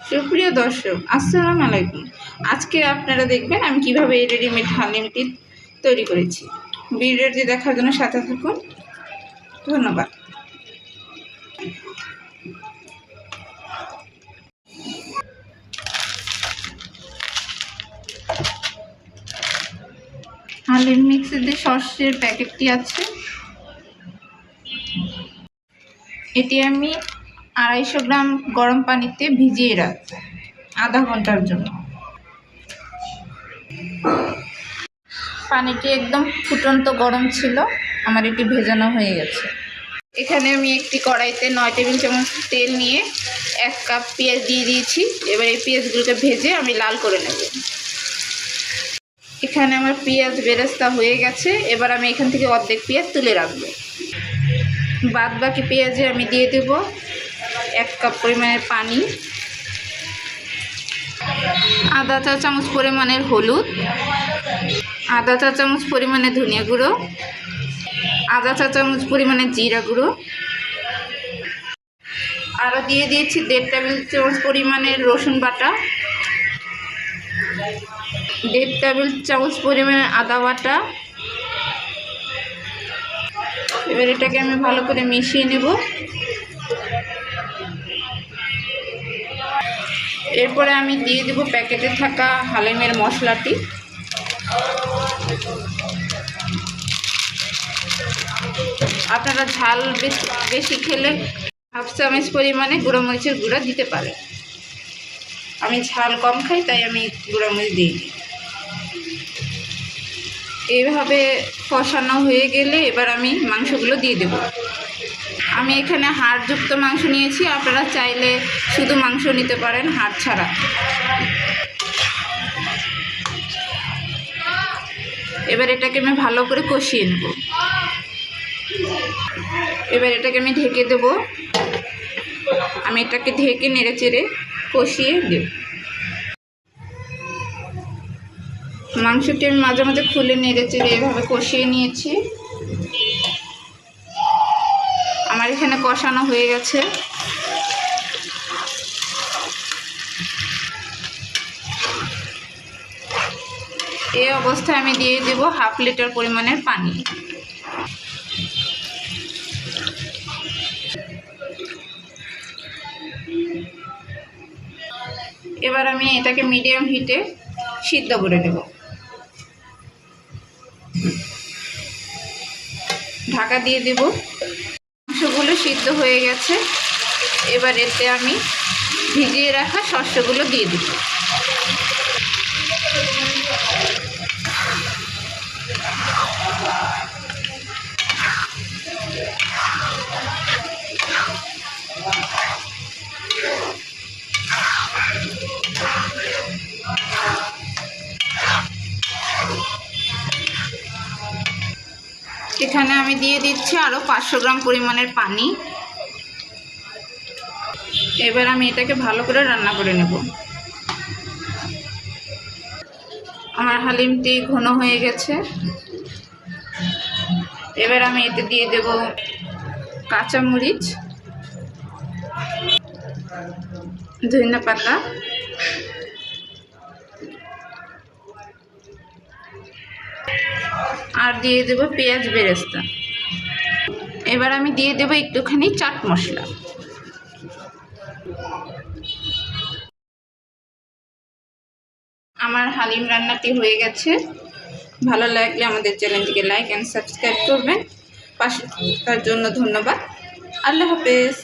সুপ্রিয় দর্শক, আসসালামু আলাইকুম। আজকে আপনারা দেখবেন আমি কিভাবে এই রেডিমেড হালিমটি তৈরি করেছি। ভিডিওটি দেখার জন্য সাথে থাকুন। ধন্যবাদ। হালিম মিক্সের যে সসের প্যাকেটটি আছে, এটি আমি 250 গ্রাম গরম পানিতে ভিজিয়ে রাখবো আধা ঘন্টার জন্য। পানিটি একদম ফুটন্ত গরম ছিল, আমার এটি ভেজানো হয়ে গেছে। এখানে আমি একটি কড়াইতে 9 টেবিল চামচ তেল নিয়ে 1 কাপ পেঁয়াজ দিয়ে দিয়েছি। এবার এই পেঁয়াজগুলোকে ভেজে আমি লাল করে নেব। এখানে আমার পেঁয়াজ বেরেস্তা হয়ে গেছে। এবার আমি এখান থেকে অর্ধেক পেঁয়াজ তুলে রাখবো। বাদ বাকি পেঁয়াজে আমি দিয়ে দেব 1 কাপ পরিমাণের পানি, আধা চা চামচ পরিমাণের হলুদ, আধা চা চামচ পরিমাণে ধনিয়া গুঁড়ো, আধা চা চামচ পরিমাণে জিরা গুঁড়ো, আরও দিয়ে দিয়েছি 1.5 টেবিল চামচ পরিমাণের রসুন বাটা, 1.5 টেবিল চামচ পরিমাণের আদা বাটা। এবার এটাকে আমি ভালো করে মিশিয়ে নেব। এরপরে আমি দিয়ে দেব প্যাকেটে থাকা হালিমের মশলাটি। আপনারা ঝাল বেশি খেলে 1/2 চামচ পরিমাণে গুঁড়ো মরিচের গুঁড়া দিতে পারেন। আমি ঝাল কম খাই, তাই আমি গুঁড়ো মরিচ দিই। এইভাবে কষানো হয়ে গেলে এবার আমি মাংসগুলো দিয়ে দেব। আমি এখানে হাড়যুক্ত মাংস নিয়েছি, আপনারা চাইলে শুধু মাংস নিতে পারেন হাড় ছাড়া। এবার এটাকে আমি ভালো করে কষিয়ে নেব। এবার এটাকে আমি ঢেকে দেব। আমি এটাকে ঢেকে নেড়ে চেড়ে কষিয়ে দেব। মাংসটি আমি মাঝে মাঝে খুলে নেড়ে চেড়ে এভাবে কষিয়ে নিয়েছি। আমার এখানে কষানো হয়ে গেছে। এই অবস্থায় আমি দিয়ে দেব 1/2 লিটার পরিমাণের পানি। এবার আমি এটাকে মিডিয়াম হিটে সিদ্ধ করে দেব। ঢাকা দিয়ে দেব। মাংসগুলো সিদ্ধ হয়ে গেছে। এবার এতে আমি ভিজিয়ে রাখা শস্যগুলো দিয়ে দেব। এখানে আমি দিয়ে দিচ্ছি আরও 500 গ্রাম পরিমাণের পানি। এবার আমি এটাকে ভালো করে রান্না করে নেব। আমার হালিমটি ঘন হয়ে গেছে। এবার আমি এতে দিয়ে দেব কাঁচামরিচ, ধনিয়া পাতা, আর দিয়ে দেব পেঁয়াজ বেরেস্তা। এবার আমি দিয়ে দেব একটুখানি চাট মশলা। আমার হালিম রান্নাটি হয়ে গেছে। ভালো লাগলে আমাদের চ্যানেলটিকে লাইক অ্যান্ড সাবস্ক্রাইব করবেন। পাশে থাকার জন্য ধন্যবাদ। আল্লাহ হাফেজ।